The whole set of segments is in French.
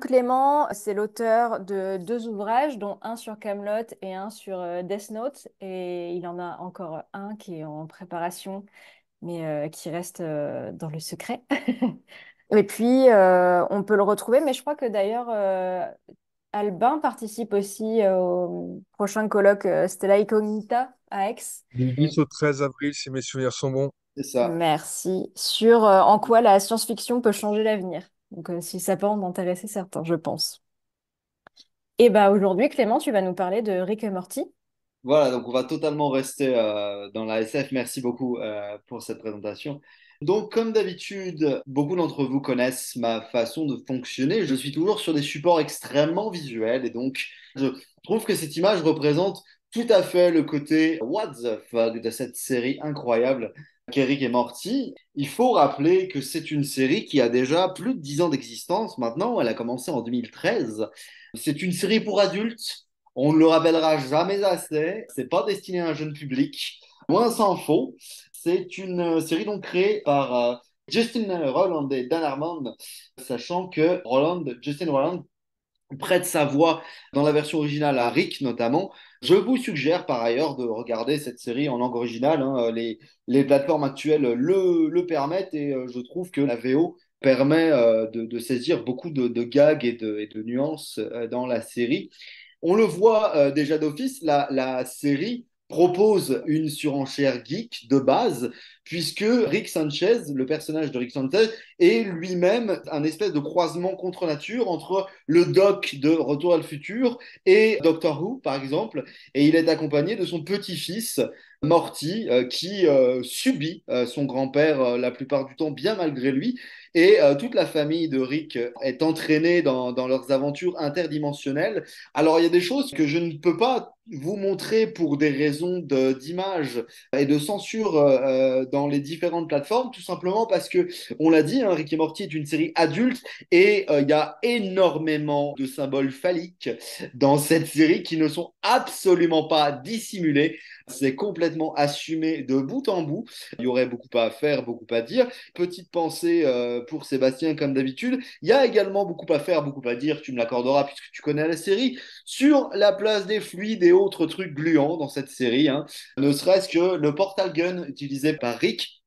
Clément, c'est l'auteur de deux ouvrages, dont un sur Camelot et un sur Death Note. Et il en a encore un qui est en préparation, mais qui reste dans le secret. Et puis, on peut le retrouver, mais je crois que d'ailleurs, Albin participe aussi au prochain colloque Stella Incognita à Aix. Du 10 au 13 avril, si mes souvenirs sont bons. C'est ça. Merci. Sur en quoi la science-fiction peut changer l'avenir. Donc, si ça peut en intéresser certains, je pense. Et bah aujourd'hui, Clément, tu vas nous parler de Rick et Morty. Voilà, donc on va totalement rester dans la SF. Merci beaucoup pour cette présentation. Donc, comme d'habitude, beaucoup d'entre vous connaissent ma façon de fonctionner. Je suis toujours sur des supports extrêmement visuels et donc je trouve que cette image représente tout à fait le côté what the fuck de cette série incroyable qu'est Rick et Morty. Il faut rappeler que c'est une série qui a déjà plus de 10 ans d'existence maintenant. Elle a commencé en 2013. C'est une série pour adultes. On ne le rappellera jamais assez. C'est pas destiné à un jeune public. Loin s'en faut. C'est une série donc créée par Justin Roiland et Dan Harmon, sachant que Justin Roiland prête sa voix dans la version originale à Rick notamment. Je vous suggère par ailleurs de regarder cette série en langue originale, hein. Les plateformes actuelles le permettent et je trouve que la VO permet de saisir beaucoup de gags et de nuances dans la série. On le voit déjà d'office, la série propose une surenchère geek de base, puisque Rick Sanchez, le personnage de Rick Sanchez, est lui-même un espèce de croisement contre nature entre le Doc de Retour à le futur et Doctor Who, par exemple, et il est accompagné de son petit-fils, Morty, qui subit son grand-père la plupart du temps, bien malgré lui, et toute la famille de Rick est entraînée dans leurs aventures interdimensionnelles. Alors, il y a des choses que je ne peux pas vous montrer pour des raisons d'image et de censure dans les différentes plateformes, tout simplement parce que, on l'a dit, hein, Rick et Morty est une série adulte et il y a énormément de symboles phalliques dans cette série qui ne sont absolument pas dissimulés. C'est complètement assumé de bout en bout. Il y aurait beaucoup à faire, beaucoup à dire. Petite pensée pour Sébastien, comme d'habitude. Il y a également beaucoup à faire, beaucoup à dire, tu me l'accorderas puisque tu connais la série, sur la place des fluides et autres trucs gluants dans cette série, hein. Ne serait-ce que le portal gun utilisé par Rick,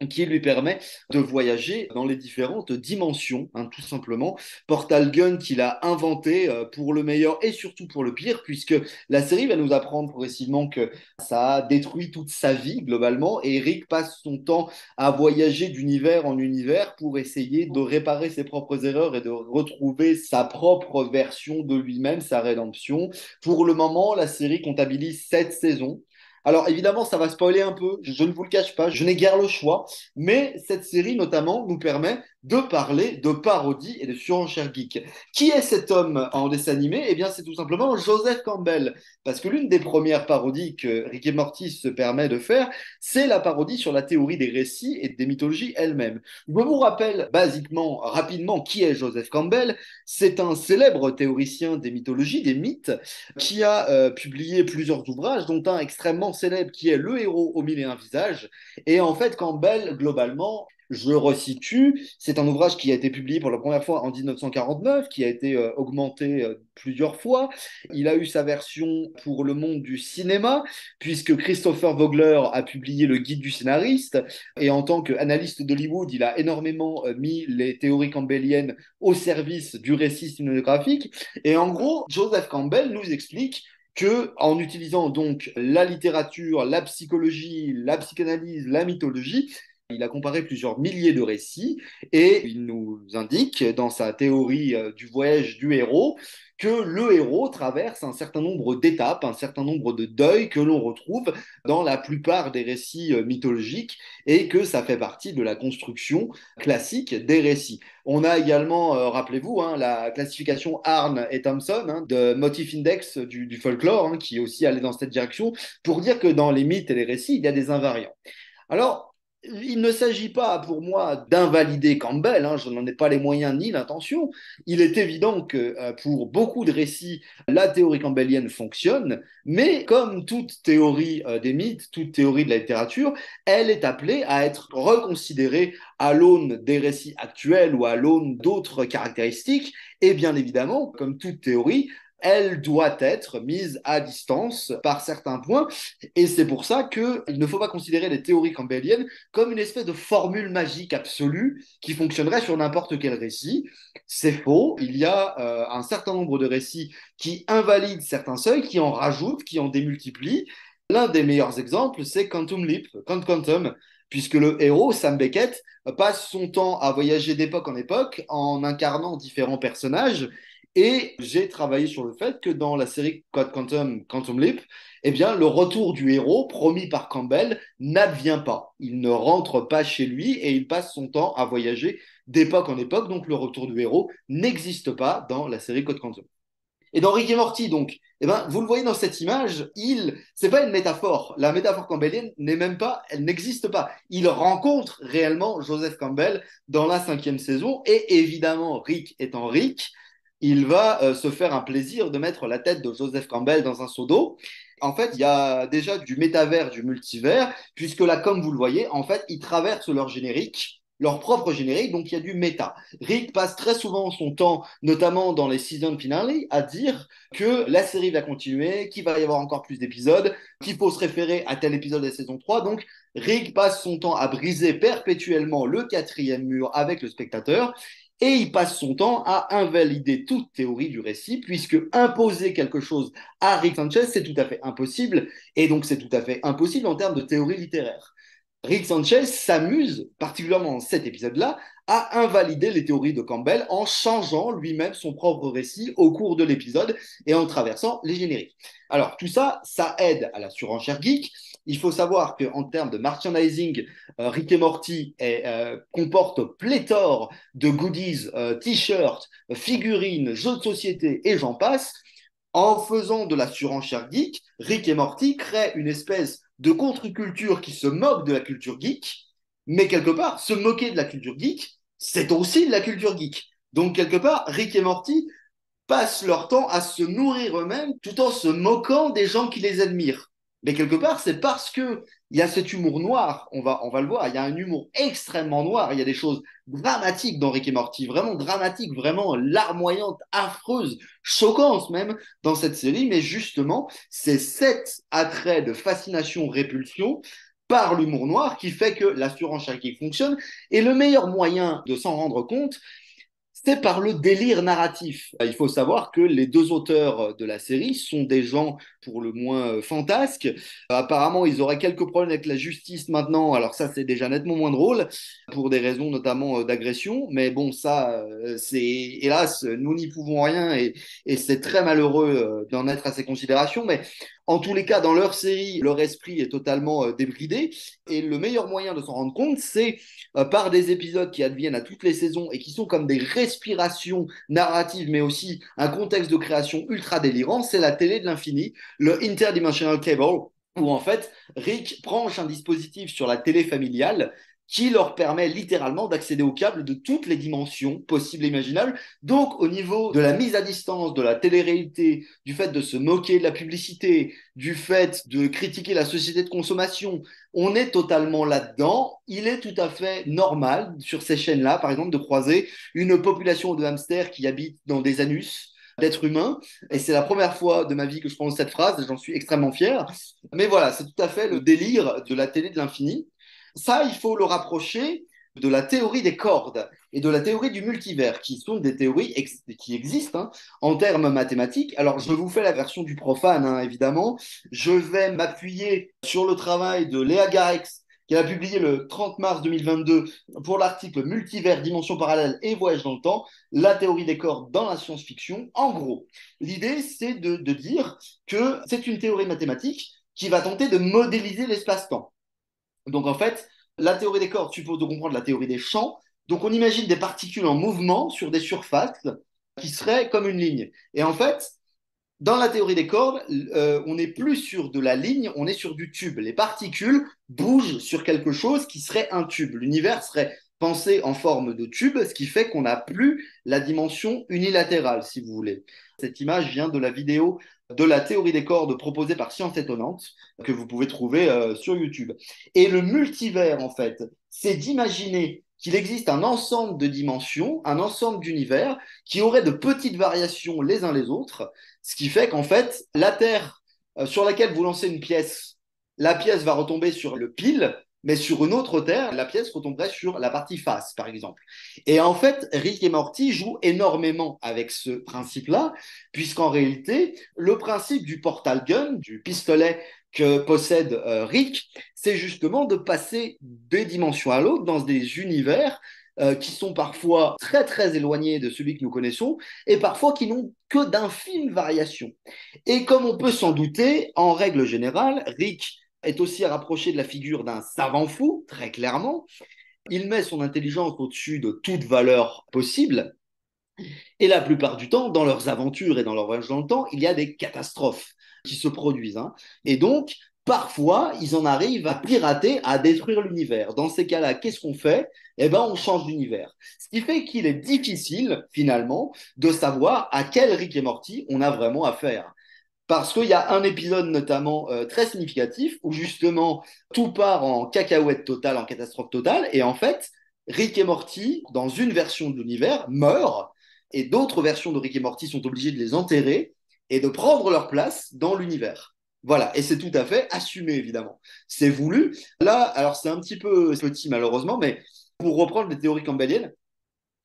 qui lui permet de voyager dans les différentes dimensions, hein, tout simplement. Portal Gun qu'il a inventé pour le meilleur et surtout pour le pire, puisque la série va nous apprendre progressivement que ça a détruit toute sa vie globalement, et Eric passe son temps à voyager d'univers en univers pour essayer de réparer ses propres erreurs et de retrouver sa propre version de lui-même, sa rédemption. Pour le moment, la série comptabilise 7 saisons. Alors évidemment, ça va spoiler un peu, je ne vous le cache pas, je n'ai guère le choix, mais cette série notamment nous permet de parler de parodie et de surenchère geek. Qui est cet homme en dessin animé? Eh bien, c'est tout simplement Joseph Campbell, parce que l'une des premières parodies que Rick et Morty se permet de faire, c'est la parodie sur la théorie des récits et des mythologies elles-mêmes. Je vous rappelle basiquement, rapidement, qui est Joseph Campbell. C'est un célèbre théoricien des mythologies, des mythes, qui a publié plusieurs ouvrages, dont un extrêmement célèbre qui est Le héros aux mille et un visages. Et en fait, Campbell, globalement, je resitue, c'est un ouvrage qui a été publié pour la première fois en 1949, qui a été augmenté plusieurs fois. Il a eu sa version pour le monde du cinéma, puisque Christopher Vogler a publié le guide du scénariste, et en tant qu'analyste d'Hollywood, il a énormément mis les théories campbelliennes au service du récit cinématographique. Et en gros, Joseph Campbell nous explique que en utilisant donc la littérature, la psychologie, la psychanalyse, la mythologie, il a comparé plusieurs milliers de récits et il nous indique dans sa théorie du voyage du héros que le héros traverse un certain nombre d'étapes, un certain nombre de deuils que l'on retrouve dans la plupart des récits mythologiques et que ça fait partie de la construction classique des récits. On a également, rappelez-vous, hein, la classification Arne et Thompson, hein, de Motif Index du folklore, hein, qui aussi allait dans cette direction, pour dire que dans les mythes et les récits, il y a des invariants. Alors, il ne s'agit pas pour moi d'invalider Campbell, hein, je n'en ai pas les moyens ni l'intention. Il est évident que pour beaucoup de récits, la théorie campbellienne fonctionne, mais comme toute théorie des mythes, toute théorie de la littérature, elle est appelée à être reconsidérée à l'aune des récits actuels ou à l'aune d'autres caractéristiques. Et bien évidemment, comme toute théorie, elle doit être mise à distance par certains points. Et c'est pour ça qu'il ne faut pas considérer les théories campbelliennes comme une espèce de formule magique absolue qui fonctionnerait sur n'importe quel récit. C'est faux. Il y a un certain nombre de récits qui invalident certains seuils, qui en rajoutent, qui en démultiplient. L'un des meilleurs exemples, c'est Quantum Leap, Quantum, puisque le héros, Sam Beckett, passe son temps à voyager d'époque en époque en incarnant différents personnages. Et j'ai travaillé sur le fait que dans la série Code Quantum, Quantum Leap, eh bien, le retour du héros, promis par Campbell, n'advient pas. Il ne rentre pas chez lui et il passe son temps à voyager d'époque en époque. Donc, le retour du héros n'existe pas dans la série Code Quantum. Et dans Rick et Morty, donc, eh ben, vous le voyez dans cette image, c'est pas une métaphore. La métaphore campbellienne n'est même pas, elle n'existe pas. Il rencontre réellement Joseph Campbell dans la 5e saison et évidemment, Rick étant Rick, il va se faire un plaisir de mettre la tête de Joseph Campbell dans un seau d'eau. En fait, il y a déjà du métavers, du multivers, puisque là, comme vous le voyez, en fait, ils traversent leur générique, leur propre générique, donc il y a du méta. Rick passe très souvent son temps, notamment dans les season finales, à dire que la série va continuer, qu'il va y avoir encore plus d'épisodes, qu'il faut se référer à tel épisode de la saison 3. Donc, Rick passe son temps à briser perpétuellement le 4e mur avec le spectateur. Et il passe son temps à invalider toute théorie du récit, puisque imposer quelque chose à Rick Sanchez, c'est tout à fait impossible, et donc c'est tout à fait impossible en termes de théorie littéraire. Rick Sanchez s'amuse, particulièrement dans cet épisode-là, à invalider les théories de Campbell en changeant lui-même son propre récit au cours de l'épisode et en traversant les génériques. Alors tout ça, ça aide à la surenchère geek. Il faut savoir qu'en termes de merchandising, Rick et Morty comporte pléthore de goodies, t-shirts, figurines, jeux de société et j'en passe. En faisant de la surenchère geek, Rick et Morty créent une espèce de contre-culture qui se moque de la culture geek, mais quelque part, se moquer de la culture geek, c'est aussi de la culture geek. Donc, quelque part, Rick et Morty passent leur temps à se nourrir eux-mêmes tout en se moquant des gens qui les admirent. Mais quelque part, c'est parce que il y a cet humour noir, on va le voir, il y a un humour extrêmement noir, il y a des choses dramatiques dans Rick et Morty, vraiment dramatiques, vraiment larmoyantes, affreuses, choquantes même dans cette série, mais justement, c'est cet attrait de fascination-répulsion par l'humour noir qui fait que la surenchère qui fonctionne. Et le meilleur moyen de s'en rendre compte, c'est par le délire narratif. Il faut savoir que les deux auteurs de la série sont des gens pour le moins fantasques. Apparemment, ils auraient quelques problèmes avec la justice maintenant. Alors ça, c'est déjà nettement moins drôle, pour des raisons notamment d'agression. Mais bon, ça, c'est hélas, nous n'y pouvons rien et c'est très malheureux d'en être à ces considérations. Mais en tous les cas, dans leur série, leur esprit est totalement débridé. Et le meilleur moyen de s'en rendre compte, c'est par des épisodes qui adviennent à toutes les saisons et qui sont comme des respirations narratives, mais aussi un contexte de création ultra délirant, c'est la télé de l'infini, le Interdimensional Cable, où en fait Rick branche un dispositif sur la télé familiale qui leur permet littéralement d'accéder aux câbles de toutes les dimensions possibles et imaginables. Donc, au niveau de la mise à distance, de la télé-réalité, du fait de se moquer de la publicité, du fait de critiquer la société de consommation, on est totalement là-dedans. Il est tout à fait normal sur ces chaînes-là, par exemple, de croiser une population de hamsters qui habitent dans des anus d'êtres humains. Et c'est la première fois de ma vie que je prononce cette phrase et j'en suis extrêmement fier. Mais voilà, c'est tout à fait le délire de la télé de l'infini. Ça, il faut le rapprocher de la théorie des cordes et de la théorie du multivers, qui sont des théories qui existent en termes mathématiques. Alors, je vous fais la version du profane, évidemment. Je vais m'appuyer sur le travail de Léa Garex, qui a publié le 30 mars 2022 pour l'article Multivers, dimension parallèle et voyage dans le temps, la théorie des cordes dans la science-fiction. En gros, l'idée, c'est de dire que c'est une théorie mathématique qui va tenter de modéliser l'espace-temps. Donc en fait, la théorie des cordes suppose de comprendre la théorie des champs. Donc on imagine des particules en mouvement sur des surfaces qui seraient comme une ligne. Et en fait, Dans la théorie des cordes, on n'est plus sur de la ligne, on est sur du tube. Les particules bougent sur quelque chose qui serait un tube. L'univers serait pensé en forme de tube, ce qui fait qu'on n'a plus la dimension unilatérale, si vous voulez. Cette image vient de la vidéo de la théorie des cordes proposée par Science Étonnante, que vous pouvez trouver sur YouTube. Et le multivers, en fait, c'est d'imaginer qu'il existe un ensemble de dimensions, un ensemble d'univers qui auraient de petites variations les uns les autres, ce qui fait qu'en fait, la Terre sur laquelle vous lancez une pièce, la pièce va retomber sur le pile, mais sur une autre Terre, la pièce retomberait sur la partie face, par exemple. Et en fait, Rick et Morty jouent énormément avec ce principe-là, puisqu'en réalité, le principe du portal gun, du pistolet que possède Rick, c'est justement de passer des dimensions à l'autre dans des univers qui sont parfois très très éloignés de celui que nous connaissons et parfois qui n'ont que d'infimes variations. Et comme on peut s'en douter, en règle générale, Rick est aussi rapproché de la figure d'un savant fou, très clairement. Il met son intelligence au-dessus de toute valeur possible. Et la plupart du temps, dans leurs aventures et dans leur voyage dans le temps, il y a des catastrophes qui se produisent. Hein. Et donc, parfois, ils en arrivent à pirater, à détruire l'univers. Dans ces cas-là, qu'est-ce qu'on fait? Eh ben, on change d'univers. Ce qui fait qu'il est difficile, finalement, de savoir à quel Rick et Morty on a vraiment affaire. Parce qu'il y a un épisode notamment très significatif où justement tout part en cacahuète totale, en catastrophe totale, et en fait, Rick et Morty, dans une version de l'univers, meurent, et d'autres versions de Rick et Morty sont obligées de les enterrer et de prendre leur place dans l'univers. Voilà, et c'est tout à fait assumé, évidemment. C'est voulu. Là, alors c'est un petit peu petit malheureusement, mais pour reprendre les théories campbelliennes,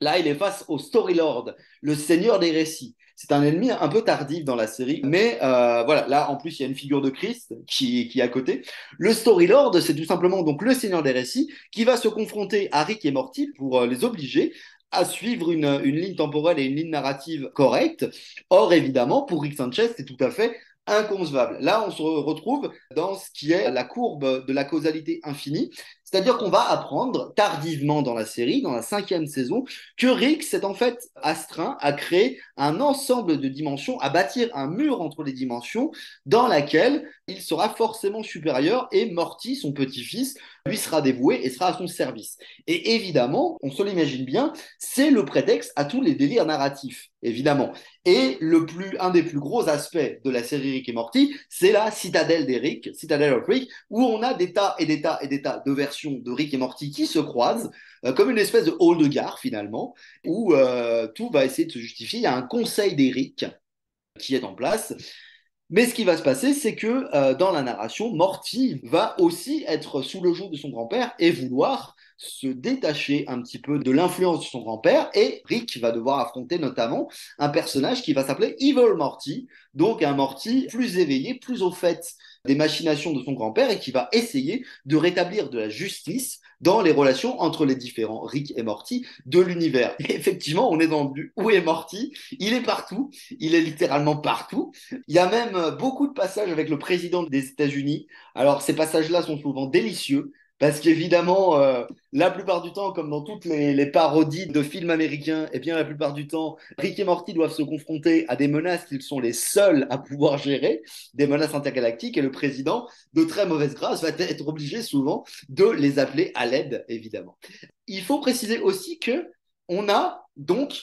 là, il est face au Storylord, le seigneur des récits. C'est un ennemi un peu tardif dans la série, mais voilà, là en plus il y a une figure de Christ qui est à côté. Le Storylord, c'est tout simplement donc le seigneur des récits qui va se confronter à Rick et Morty pour les obliger à suivre une ligne temporelle et une ligne narrative correcte. Or, évidemment, pour Rick Sanchez, c'est tout à fait inconcevable. Là, on se retrouve dans ce qui est la courbe de la causalité infinie, c'est-à-dire qu'on va apprendre tardivement dans la série, dans la 5e saison, que Rick s'est en fait astreint à créer un ensemble de dimensions, à bâtir un mur entre les dimensions dans laquelle il sera forcément supérieur et Morty, son petit-fils, lui sera dévoué et sera à son service. Et évidemment, on se l'imagine bien, c'est le prétexte à tous les délires narratifs, évidemment. Et un des plus gros aspects de la série Rick et Morty, c'est la citadelle d'Eric, Citadel of Rick, où on a des tas et des tas et des tas de versions de Rick et Morty qui se croisent, comme une espèce de hall de gare finalement, où tout va essayer de se justifier. Il y a un conseil d'Eric qui est en place. Mais ce qui va se passer, c'est que dans la narration, Morty va aussi être sous le joug de son grand-père et vouloir se détacher un petit peu de l'influence de son grand-père. Et Rick va devoir affronter notamment un personnage qui va s'appeler Evil Morty, donc un Morty plus éveillé, plus au fait des machinations de son grand-père et qui va essayer de rétablir de la justice dans les relations entre les différents Rick et Morty de l'univers. Et effectivement, on est dans le où est Morty? Il est partout, il est littéralement partout. Il y a même beaucoup de passages avec le président des États-Unis. Alors, ces passages-là sont souvent délicieux. Parce qu'évidemment, la plupart du temps, comme dans toutes les parodies de films américains, eh bien, la plupart du temps, Rick et Morty doivent se confronter à des menaces qu'ils sont les seuls à pouvoir gérer, des menaces intergalactiques, et le président, de très mauvaise grâce, va être obligé souvent de les appeler à l'aide, évidemment. Il faut préciser aussi que on a donc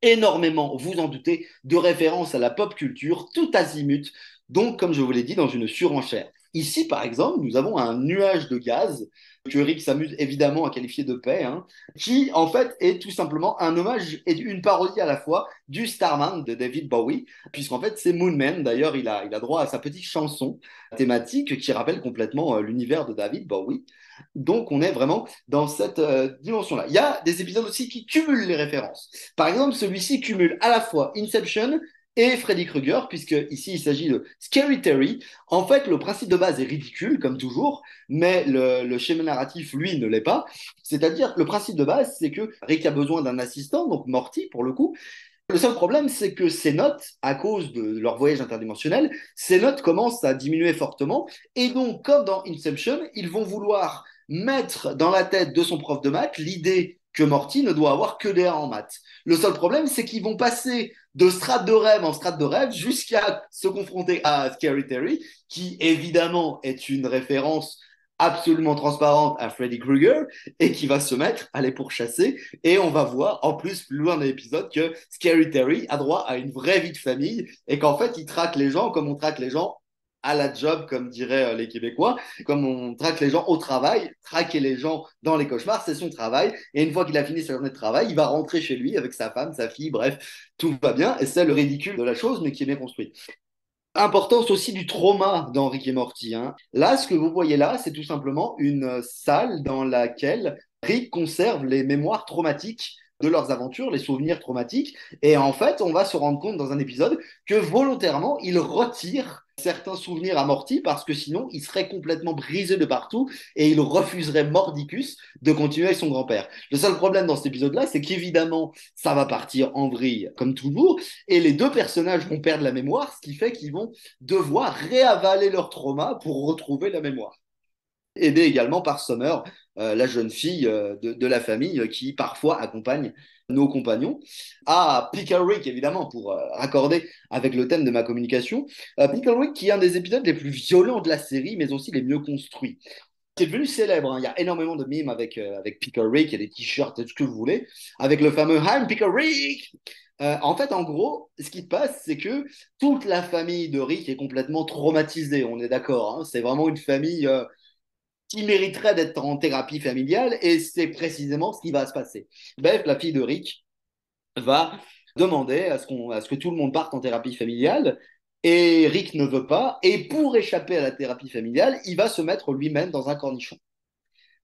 énormément, vous en doutez, de références à la pop culture, tout azimut, donc comme je vous l'ai dit, dans une surenchère. Ici, par exemple, nous avons un nuage de gaz que Rick s'amuse évidemment à qualifier de paix, hein, qui en fait est tout simplement un hommage et une parodie à la fois du Starman de David Bowie, puisqu'en fait c'est Moonman, d'ailleurs il a droit à sa petite chanson thématique qui rappelle complètement l'univers de David Bowie. Donc on est vraiment dans cette dimension-là. Il y a des épisodes aussi qui cumulent les références. Par exemple, celui-ci cumule à la fois Inception et Freddy Krueger, puisque ici il s'agit de Scary Terry. En fait, le principe de base est ridicule, comme toujours, mais le schéma narratif, lui, ne l'est pas. C'est-à-dire, le principe de base, c'est que Rick a besoin d'un assistant, donc Morty pour le coup. Le seul problème, c'est que ses notes, à cause de leur voyage interdimensionnel, ses notes commencent à diminuer fortement. Et donc, comme dans Inception, ils vont vouloir mettre dans la tête de son prof de maths l'idée que Morty ne doit avoir que des 1 en maths. Le seul problème, c'est qu'ils vont passer de strate de rêve en strate de rêve jusqu'à se confronter à Scary Terry, qui évidemment est une référence absolument transparente à Freddy Krueger et qui va se mettre à les pourchasser. Et on va voir, en plus, plus loin dans l'épisode, que Scary Terry a droit à une vraie vie de famille et qu'en fait, il traque les gens comme on traque les gens à la job, comme diraient les Québécois, comme on traque les gens au travail. Traquer les gens dans les cauchemars, c'est son travail. Et une fois qu'il a fini sa journée de travail, il va rentrer chez lui avec sa femme, sa fille, bref, tout va bien. Et c'est le ridicule de la chose, mais qui est bien construit. Importance aussi du trauma dans Rick et Morty, hein. Là, ce que vous voyez là, c'est tout simplement une salle dans laquelle Rick conserve les mémoires traumatiques de leurs aventures, les souvenirs traumatiques. Et en fait, on va se rendre compte dans un épisode que volontairement, il retire certains souvenirs à Morty parce que sinon, il serait complètement brisé de partout et il refuserait mordicus de continuer avec son grand-père. Le seul problème dans cet épisode-là, c'est qu'évidemment, ça va partir en vrille comme toujours et les deux personnages vont perdre la mémoire, ce qui fait qu'ils vont devoir réavaler leur trauma pour retrouver la mémoire. Aidé également par Summer, la jeune fille de la famille qui parfois accompagne nos compagnons. Ah, Pickle Rick, évidemment, pour raccorder avec le thème de ma communication. Pickle Rick qui est un des épisodes les plus violents de la série, mais aussi les mieux construits. C'est devenu célèbre, hein. Il y a énormément de mimes avec Pickle Rick, il y a des t-shirts, tout ce que vous voulez, avec le fameux I'm Pickle Rick. En fait, en gros, ce qui se passe, c'est que toute la famille de Rick est complètement traumatisée, on est d'accord, hein. C'est vraiment une famille qui mériterait d'être en thérapie familiale, et c'est précisément ce qui va se passer. Beth, la fille de Rick, va demander à ce que tout le monde parte en thérapie familiale, et Rick ne veut pas, et pour échapper à la thérapie familiale, il va se mettre lui-même dans un cornichon.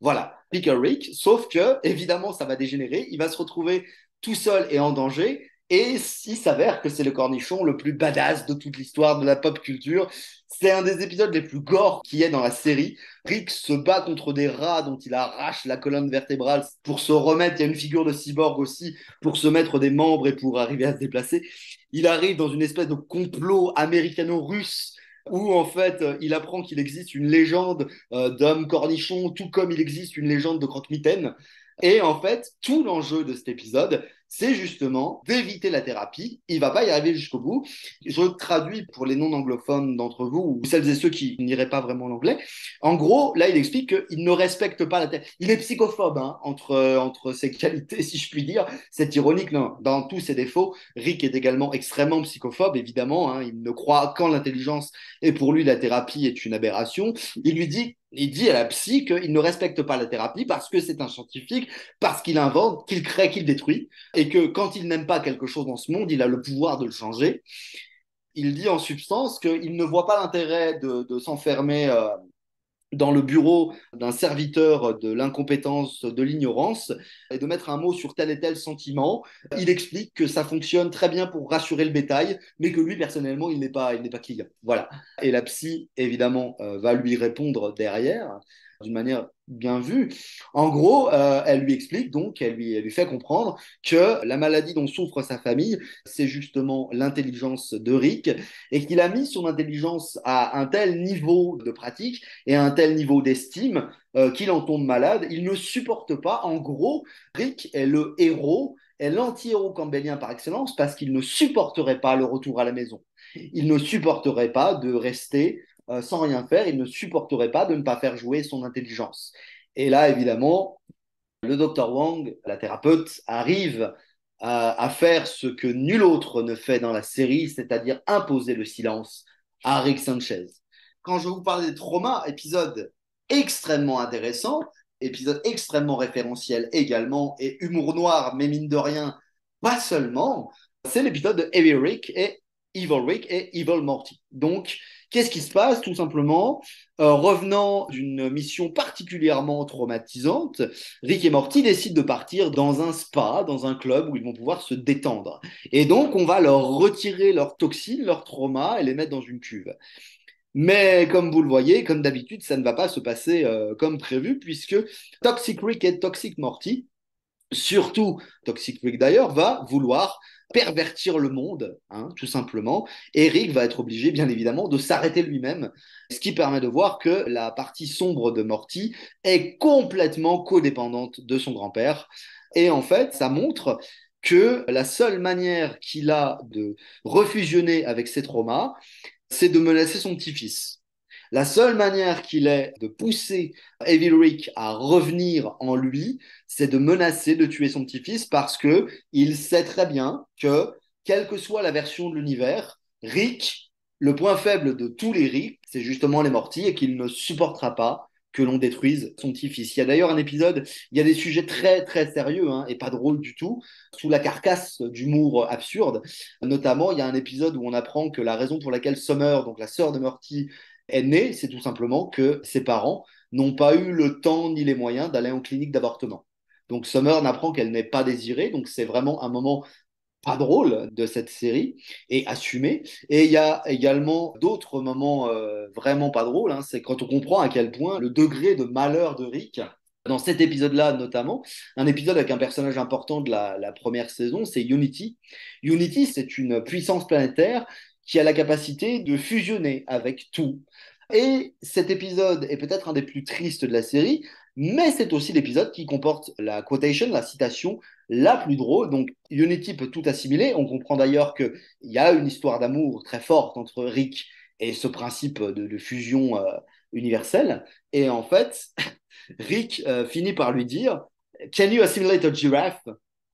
Voilà, Pickle Rick, sauf que, évidemment, ça va dégénérer, il va se retrouver tout seul et en danger, et il s'avère que c'est le cornichon le plus badass de toute l'histoire de la pop culture. C'est un des épisodes les plus gore qui est dans la série. Rick se bat contre des rats dont il arrache la colonne vertébrale pour se remettre. Il y a une figure de cyborg aussi pour se mettre des membres et pour arriver à se déplacer. Il arrive dans une espèce de complot américano-russe où en fait il apprend qu'il existe une légende d'homme cornichon, tout comme il existe une légende de croque-mitaine. Et en fait, tout l'enjeu de cet épisode, c'est justement d'éviter la thérapie. Il va pas y arriver jusqu'au bout. Je traduis pour les non-anglophones d'entre vous, ou celles et ceux qui n'iraient pas vraiment l'anglais. En gros, là, il explique qu'il ne respecte pas la thérapie. Il est psychophobe, hein, entre ses qualités, si je puis dire. C'est ironique, non. Dans tous ses défauts, Rick est également extrêmement psychophobe, évidemment, hein. Il ne croit qu'en l'intelligence et pour lui, la thérapie est une aberration. Il dit à la psy qu'il ne respecte pas la thérapie parce que c'est un scientifique, parce qu'il invente, qu'il crée, qu'il détruit, et que quand il n'aime pas quelque chose dans ce monde, il a le pouvoir de le changer. Il dit en substance qu'il ne voit pas l'intérêt de s'enfermer dans le bureau d'un serviteur de l'incompétence, de l'ignorance, et de mettre un mot sur tel et tel sentiment. Il explique que ça fonctionne très bien pour rassurer le bétail, mais que lui, personnellement, il n'est pas client. Voilà. Et la psy, évidemment, va lui répondre derrière, d'une manière bien vue. En gros, elle lui explique donc, elle lui fait comprendre que la maladie dont souffre sa famille, c'est justement l'intelligence de Rick, et qu'il a mis son intelligence à un tel niveau de pratique et à un tel niveau d'estime qu'il en tombe malade. Il ne supporte pas. En gros, Rick est le héros, est l'anti-héros campbellien par excellence parce qu'il ne supporterait pas le retour à la maison. Il ne supporterait pas de rester sans rien faire. Il ne supporterait pas de ne pas faire jouer son intelligence. Et là, évidemment, le docteur Wang, la thérapeute, arrive à faire ce que nul autre ne fait dans la série, c'est-à-dire imposer le silence à Rick Sanchez. Quand je vous parle des traumas, épisode extrêmement intéressant, épisode extrêmement référentiel également, et humour noir, mais mine de rien, pas seulement, c'est l'épisode de Heavy Rick et Evil Morty. Donc, qu'est-ce qui se passe? Tout simplement, revenant d'une mission particulièrement traumatisante, Rick et Morty décident de partir dans un spa, dans un club où ils vont pouvoir se détendre. Et donc, on va leur retirer leurs toxines, leurs traumas et les mettre dans une cuve. Mais comme vous le voyez, comme d'habitude, ça ne va pas se passer comme prévu, puisque Toxic Rick et Toxic Morty, surtout Toxic Rick d'ailleurs, va vouloir pervertir le monde, hein, tout simplement. Et Rick va être obligé, bien évidemment, de s'arrêter lui-même, ce qui permet de voir que la partie sombre de Morty est complètement codépendante de son grand-père. Et en fait, ça montre que la seule manière qu'il a de refusionner avec ses traumas, c'est de menacer son petit-fils. La seule manière qu'il ait de pousser Evil Rick à revenir en lui, c'est de menacer de tuer son petit-fils parce que il sait très bien que, quelle que soit la version de l'univers, Rick, le point faible de tous les Rick, c'est justement les Morty et qu'il ne supportera pas que l'on détruise son petit-fils. Il y a d'ailleurs un épisode, il y a des sujets très très sérieux et pas drôles du tout, sous la carcasse d'humour absurde. Notamment, il y a un épisode où on apprend que la raison pour laquelle Summer, donc la sœur de Morty, est née, c'est tout simplement que ses parents n'ont pas eu le temps ni les moyens d'aller en clinique d'avortement. Donc Summer n'apprend qu'elle n'est pas désirée, donc c'est vraiment un moment pas drôle de cette série et assumé. Et il y a également d'autres moments vraiment pas drôles, c'est quand on comprend à quel point le degré de malheur de Rick, dans cet épisode-là notamment, un épisode avec un personnage important de la première saison, c'est Unity. Unity, c'est une puissance planétaire qui a la capacité de fusionner avec tout. Et cet épisode est peut-être un des plus tristes de la série, mais c'est aussi l'épisode qui comporte la quotation, la citation la plus drôle. Donc Unity peut tout assimiler. On comprend d'ailleurs qu'il y a une histoire d'amour très forte entre Rick et ce principe de fusion universelle. Et en fait, Rick finit par lui dire Can you assimilate a giraffe?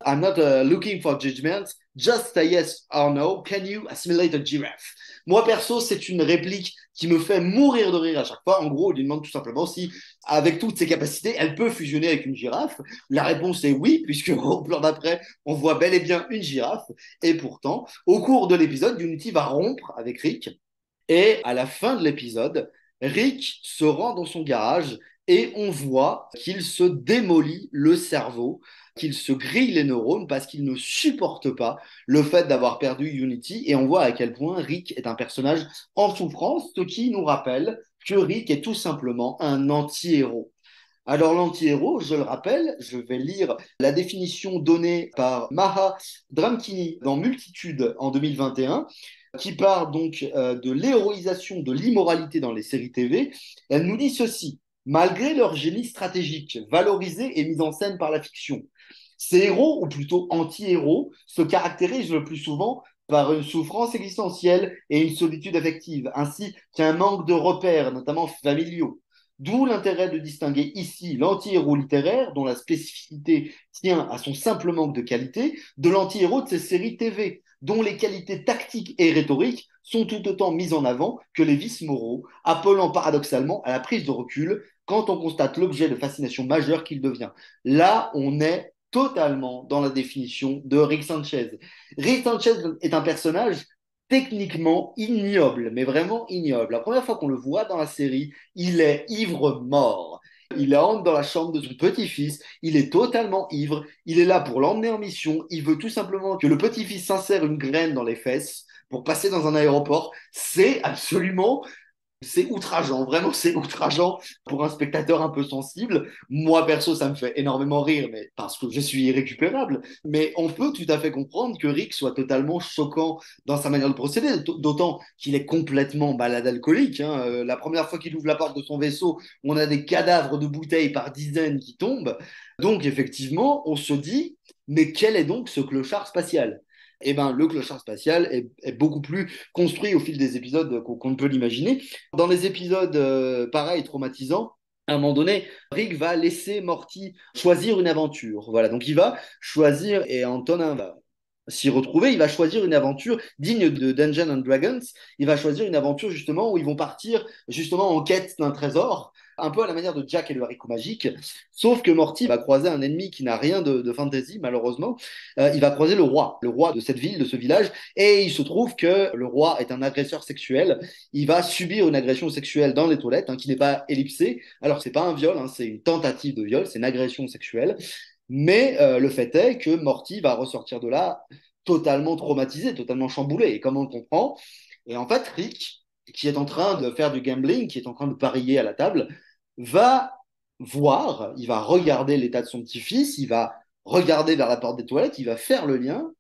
I'm not looking for judgment. Just say yes or no. Can you assimilate a giraffe? Moi, perso, c'est une réplique qui me fait mourir de rire à chaque fois. En gros, il lui demande tout simplement si, avec toutes ses capacités, elle peut fusionner avec une girafe. La réponse est oui, puisque au plan d'après, on voit bel et bien une girafe. Et pourtant, au cours de l'épisode, Unity va rompre avec Rick. Et à la fin de l'épisode, Rick se rend dans son garage et on voit qu'il se démolit le cerveau, qu'il se grille les neurones parce qu'il ne supporte pas le fait d'avoir perdu Unity. Et on voit à quel point Rick est un personnage en souffrance, ce qui nous rappelle que Rick est tout simplement un anti-héros. Alors l'anti-héros, je le rappelle, je vais lire la définition donnée par Maha Dramkini dans Multitude en 2021, qui part donc de l'héroïsation de l'immoralité dans les séries TV. Elle nous dit ceci: malgré leur génie stratégique, valorisé et mis en scène par la fiction, ces héros, ou plutôt anti-héros, se caractérisent le plus souvent par une souffrance existentielle et une solitude affective, ainsi qu'un manque de repères, notamment familiaux. D'où l'intérêt de distinguer ici l'anti-héros littéraire, dont la spécificité tient à son simple manque de qualité, de l'anti-héros de ces séries TV, dont les qualités tactiques et rhétoriques sont tout autant mises en avant que les vices moraux, appelant paradoxalement à la prise de recul quand on constate l'objet de fascination majeure qu'il devient. Là, on est totalement dans la définition de Rick Sanchez. Rick Sanchez est un personnage techniquement ignoble, mais vraiment ignoble. La première fois qu'on le voit dans la série, il est ivre-mort. Il entre dans la chambre de son petit-fils, il est totalement ivre, il est là pour l'emmener en mission, il veut tout simplement que le petit-fils s'insère une graine dans les fesses pour passer dans un aéroport. C'est outrageant, vraiment c'est outrageant pour un spectateur un peu sensible. Moi perso, ça me fait énormément rire, mais parce que je suis irrécupérable. Mais on peut tout à fait comprendre que Rick soit totalement choquant dans sa manière de procéder, d'autant qu'il est complètement malade alcoolique. La première fois qu'il ouvre la porte de son vaisseau, on a des cadavres de bouteilles par dizaines qui tombent. Donc effectivement, on se dit, mais quel est donc ce clochard spatial? Eh ben, le clochard spatial est beaucoup plus construit au fil des épisodes qu'on ne peut l'imaginer. Dans les épisodes pareils, traumatisants, à un moment donné, Rick va laisser Morty choisir une aventure. Voilà, donc il va choisir, et Antonin va s'y retrouver, il va choisir une aventure digne de Dungeons and Dragons. Il va choisir une aventure justement où ils vont partir justement en quête d'un trésor, un peu à la manière de Jack et le haricot magique. Sauf que Morty va croiser un ennemi qui n'a rien de fantasy, malheureusement. Il va croiser le roi de cette ville, de ce village, et il se trouve que le roi est un agresseur sexuel. Il va subir une agression sexuelle dans les toilettes, qui n'est pas ellipsée. Alors, c'est pas un viol, c'est une tentative de viol, c'est une agression sexuelle. Mais le fait est que Morty va ressortir de là totalement traumatisé, totalement chamboulé. Et comme on le comprend, et en fait, Rick, qui est en train de faire du gambling, qui est en train de parier à la table, va voir, il va regarder l'état de son petit-fils, il va regarder vers la porte des toilettes, il va faire le lien,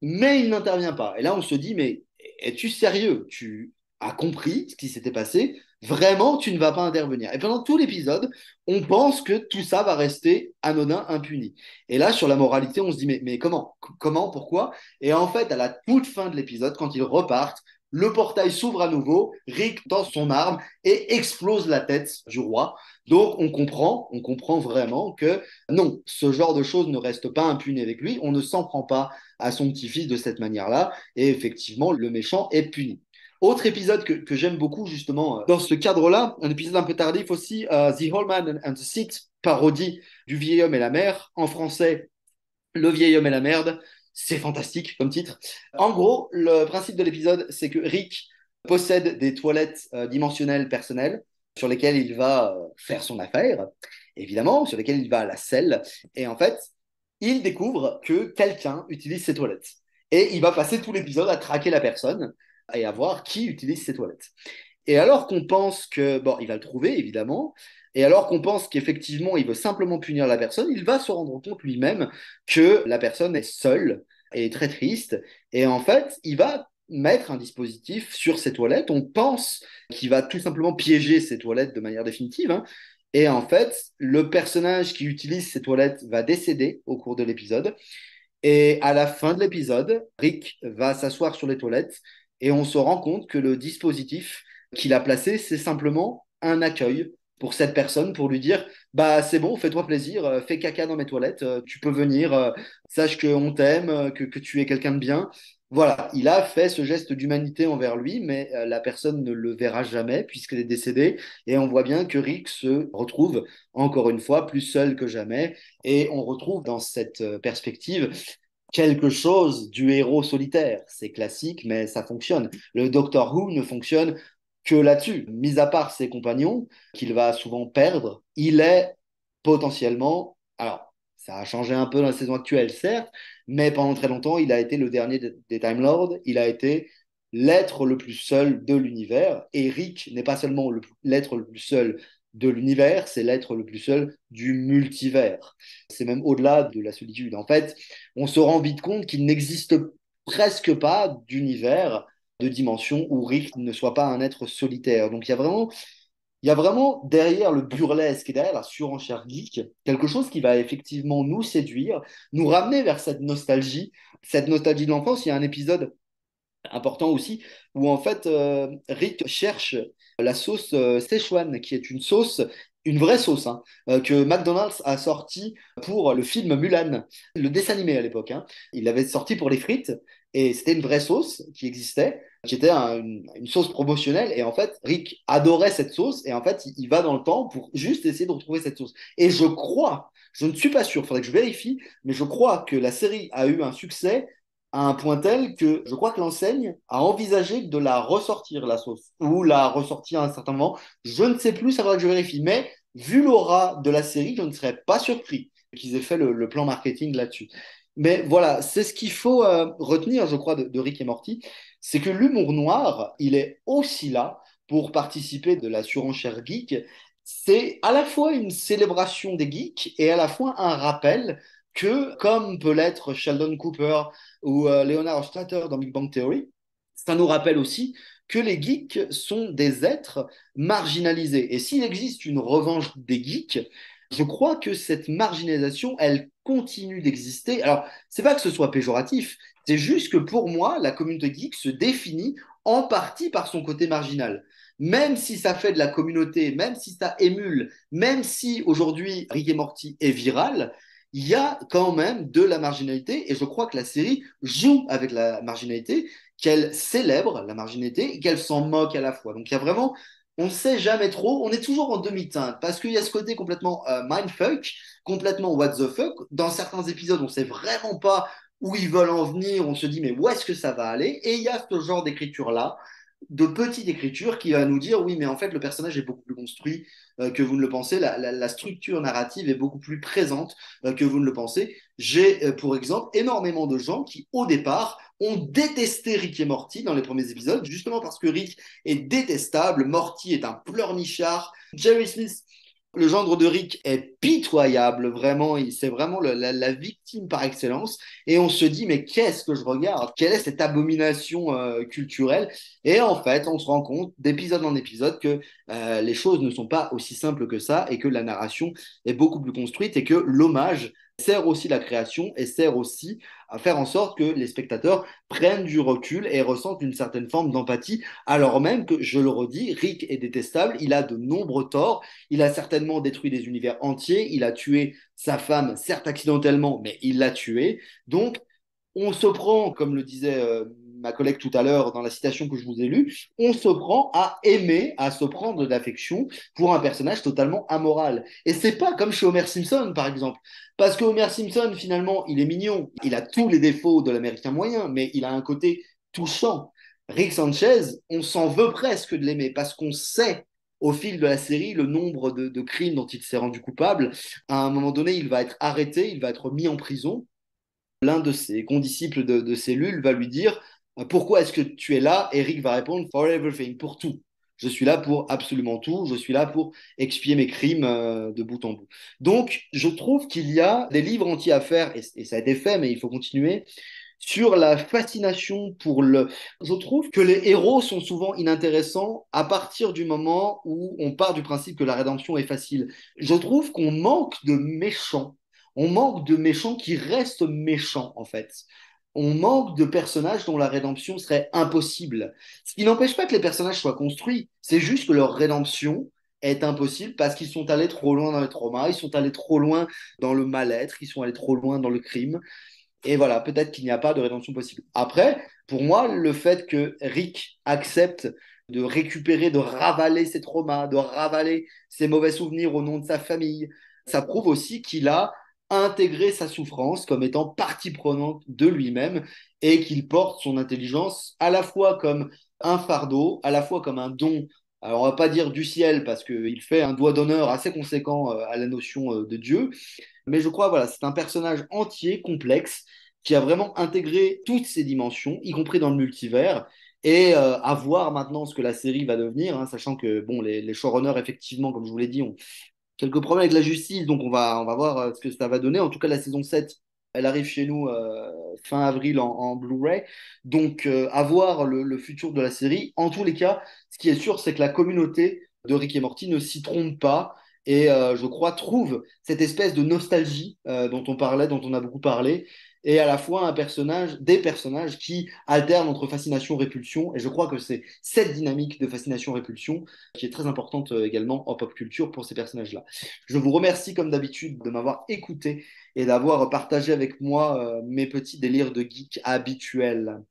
mais il n'intervient pas. Et là, on se dit, mais es-tu sérieux? Tu as compris ce qui s'était passé? Vraiment, tu ne vas pas intervenir. Et pendant tout l'épisode, on pense que tout ça va rester anodin, impuni. Et là, sur la moralité, on se dit, mais comment? Comment? Pourquoi? Et en fait, à la toute fin de l'épisode, quand ils repartent, le portail s'ouvre à nouveau, Rick tend son arme et explose la tête du roi. Donc, on comprend vraiment que non, ce genre de choses ne reste pas impuni avec lui. On ne s'en prend pas à son petit-fils de cette manière-là. Et effectivement, le méchant est puni. Autre épisode que j'aime beaucoup, justement, dans ce cadre-là, un épisode un peu tardif aussi, The Old Man and the Six, parodie du vieil homme et la mer. En français, Le vieil homme et la merde. C'est fantastique comme titre. En gros, le principe de l'épisode, c'est que Rick possède des toilettes dimensionnelles personnelles sur lesquelles il va faire son affaire, évidemment, sur lesquelles il va à la selle. Et en fait, il découvre que quelqu'un utilise ces toilettes. Et il va passer tout l'épisode à traquer la personne et à voir qui utilise ces toilettes. Et alors qu'on pense que, bon, il va le trouver, évidemment, et alors qu'on pense qu'effectivement, il veut simplement punir la personne, il va se rendre compte lui-même que la personne est seule et très triste. Et en fait, il va mettre un dispositif sur ses toilettes. On pense qu'il va tout simplement piéger ses toilettes de manière définitive, hein. Et en fait, le personnage qui utilise ces toilettes va décéder au cours de l'épisode. Et à la fin de l'épisode, Rick va s'asseoir sur les toilettes et on se rend compte que le dispositif qu'il a placé, c'est simplement un accueil pour cette personne, pour lui dire, bah c'est bon, fais-toi plaisir, fais caca dans mes toilettes, tu peux venir, sache qu'on t'aime, que tu es quelqu'un de bien. Voilà, il a fait ce geste d'humanité envers lui, mais la personne ne le verra jamais puisqu'elle est décédée. Et on voit bien que Rick se retrouve encore une fois plus seul que jamais. Et on retrouve dans cette perspective quelque chose du héros solitaire. C'est classique, mais ça fonctionne. Le Doctor Who ne fonctionne que là-dessus. Mis à part ses compagnons, qu'il va souvent perdre, il est potentiellement... Alors, ça a changé un peu dans la saison actuelle, certes, mais pendant très longtemps, il a été le dernier des Time Lords. Il a été l'être le plus seul de l'univers. Et Rick n'est pas seulement l'être le plus seul de l'univers, c'est l'être le plus seul du multivers. C'est même au-delà de la solitude. En fait, on se rend vite compte qu'il n'existe presque pas d'univers, de dimension où Rick ne soit pas un être solitaire. Donc il y a vraiment derrière le burlesque et derrière la surenchère geek, quelque chose qui va effectivement nous séduire, nous ramener vers cette nostalgie de l'enfance. Il y a un épisode important aussi, où en fait Rick cherche la sauce Szechuan, qui est une sauce, une vraie sauce, hein, que McDonald's a sorti pour le film Mulan, le dessin animé à l'époque, hein. Il l'avait sorti pour les frites, et c'était une vraie sauce qui existait, qui était une sauce promotionnelle, et en fait Rick adorait cette sauce, et en fait il va dans le temps pour juste essayer de retrouver cette sauce. Et je crois, je ne suis pas sûr, il faudrait que je vérifie, mais je crois que la série a eu un succès à un point tel que je crois que l'enseigne a envisagé de la ressortir, la sauce, ou la ressortir à un certain moment. Je ne sais plus, ça faudra que je vérifie. Mais vu l'aura de la série, je ne serais pas surpris qu'ils aient fait le plan marketing là-dessus. Mais voilà, c'est ce qu'il faut retenir, je crois, de Rick et Morty, c'est que l'humour noir, il est aussi là pour participer de la surenchère geek. C'est à la fois une célébration des geeks et à la fois un rappel que, comme peut l'être Sheldon Cooper ou Leonard Stater dans Big Bang Theory, ça nous rappelle aussi que les geeks sont des êtres marginalisés. Et s'il existe une revanche des geeks, je crois que cette marginalisation, elle continue d'exister. Alors, c'est pas que ce soit péjoratif, c'est juste que pour moi, la communauté geek se définit en partie par son côté marginal. Même si ça fait de la communauté, même si ça émule, même si aujourd'hui Rick et Morty est viral, il y a quand même de la marginalité et je crois que la série joue avec la marginalité, qu'elle célèbre la marginalité et qu'elle s'en moque à la fois. Donc il y a vraiment, on ne sait jamais trop, on est toujours en demi-teinte parce qu'il y a ce côté complètement mindfuck, complètement what the fuck. Dans certains épisodes, on ne sait vraiment pas où ils veulent en venir, on se dit mais où est-ce que ça va aller? Et il y a ce genre d'écriture-là, de petite écriture qui va nous dire oui mais en fait le personnage est beaucoup plus construit que vous ne le pensez, la structure narrative est beaucoup plus présente que vous ne le pensez. J'ai pour exemple énormément de gens qui au départ ont détesté Rick et Morty dans les premiers épisodes, justement parce que Rick est détestable, Morty est un pleurnichard, Jerry Smith Le gendre de Rick est pitoyable, vraiment, c'est vraiment la victime par excellence. Et on se dit, mais qu'est-ce que je regarde? Quelle est cette abomination culturelle? Et en fait, on se rend compte d'épisode en épisode que les choses ne sont pas aussi simples que ça et que la narration est beaucoup plus construite et que l'hommage sert aussi la création et sert aussi à faire en sorte que les spectateurs prennent du recul et ressentent une certaine forme d'empathie, alors même que, je le redis, Rick est détestable, il a de nombreux torts, il a certainement détruit des univers entiers, il a tué sa femme, certes accidentellement, mais il l'a tuée. Donc, on se prend, comme le disait ma collègue tout à l'heure dans la citation que je vous ai lue, on se prend à aimer, à se prendre d'affection pour un personnage totalement amoral. Et c'est pas comme chez Homer Simpson, par exemple. Parce que Homer Simpson, finalement, il est mignon. Il a tous les défauts de l'américain moyen, mais il a un côté touchant. Rick Sanchez, on s'en veut presque de l'aimer parce qu'on sait au fil de la série le nombre de crimes dont il s'est rendu coupable. À un moment donné, il va être arrêté, il va être mis en prison. L'un de ses condisciples de cellule va lui dire pourquoi est-ce que tu es là? Eric va répondre for everything, pour tout. Je suis là pour absolument tout. Je suis là pour expier mes crimes de bout en bout. Donc, je trouve qu'il y a des livres entiers à faire, et ça a été fait, mais il faut continuer, sur la fascination pour le... Je trouve que les héros sont souvent inintéressants à partir du moment où on part du principe que la rédemption est facile. Je trouve qu'on manque de méchants. On manque de méchants qui restent méchants, en fait. On manque de personnages dont la rédemption serait impossible. Ce qui n'empêche pas que les personnages soient construits. C'est juste que leur rédemption est impossible parce qu'ils sont allés trop loin dans les traumas, ils sont allés trop loin dans le mal-être, ils sont allés trop loin dans le crime. Et voilà, peut-être qu'il n'y a pas de rédemption possible. Après, pour moi, le fait que Rick accepte de récupérer, de ravaler ses traumas, de ravaler ses mauvais souvenirs au nom de sa famille, ça prouve aussi qu'il a intégré sa souffrance comme étant partie prenante de lui-même et qu'il porte son intelligence à la fois comme un fardeau, à la fois comme un don. Alors, on va pas dire du ciel parce qu'il fait un doigt d'honneur assez conséquent à la notion de Dieu, mais je crois, voilà, c'est un personnage entier, complexe, qui a vraiment intégré toutes ces dimensions, y compris dans le multivers. Et à voir maintenant ce que la série va devenir, hein, sachant que bon, les showrunners, effectivement, comme je vous l'ai dit, ont quelques problèmes avec la justice, donc on va voir ce que ça va donner. En tout cas, la saison 7 elle arrive chez nous fin avril en Blu-ray. Donc, à voir le futur de la série. En tous les cas, ce qui est sûr, c'est que la communauté de Rick et Morty ne s'y trompe pas et je crois trouve cette espèce de nostalgie dont on parlait, dont on a beaucoup parlé, et à la fois des personnages qui alternent entre fascination et répulsion. Et je crois que c'est cette dynamique de fascination-répulsion qui est très importante également en pop culture pour ces personnages-là. Je vous remercie comme d'habitude de m'avoir écouté et d'avoir partagé avec moi mes petits délires de geek habituels.